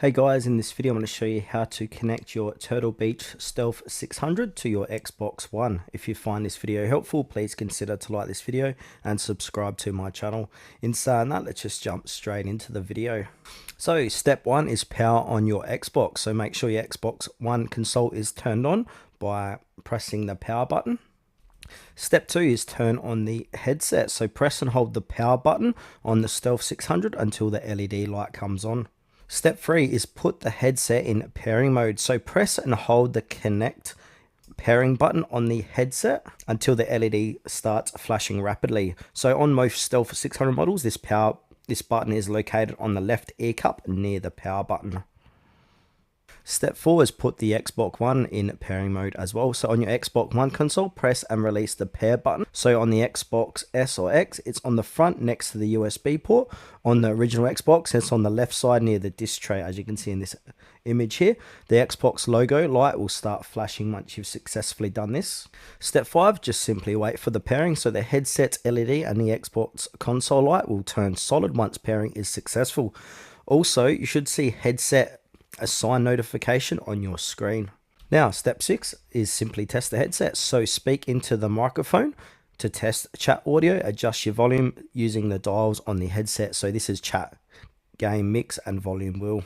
Hey guys, in this video I'm going to show you how to connect your Turtle Beach Stealth 600 to your Xbox One. If you find this video helpful, please consider to like this video and subscribe to my channel. In saying that, let's just jump straight into the video. So step one is power on your Xbox. So make sure your Xbox One console is turned on by pressing the power button. Step 2 is turn on the headset. So press and hold the power button on the Stealth 600 until the LED light comes on. Step 3 is put the headset in pairing mode. So press and hold the connect pairing button on the headset until the LED starts flashing rapidly. So on most Stealth 600 models, this button is located on the left ear cup near the power button. Step 4 is put the Xbox One in pairing mode as well. So on your Xbox One console, press and release the pair button. So on the Xbox S or X, it's on the front next to the USB port. On the original Xbox, it's on the left side near the disc tray, as you can see in this image here. The Xbox logo light will start flashing once you've successfully done this. Step 5, just simply wait for the pairing. So the headset's LED and the Xbox console light will turn solid once pairing is successful. Also, you should see headset a sign notification on your screen. Now, step 6 is simply test the headset. So speak into the microphone to test chat audio, adjust your volume using the dials on the headset. So this is chat, game, mix, and volume wheel.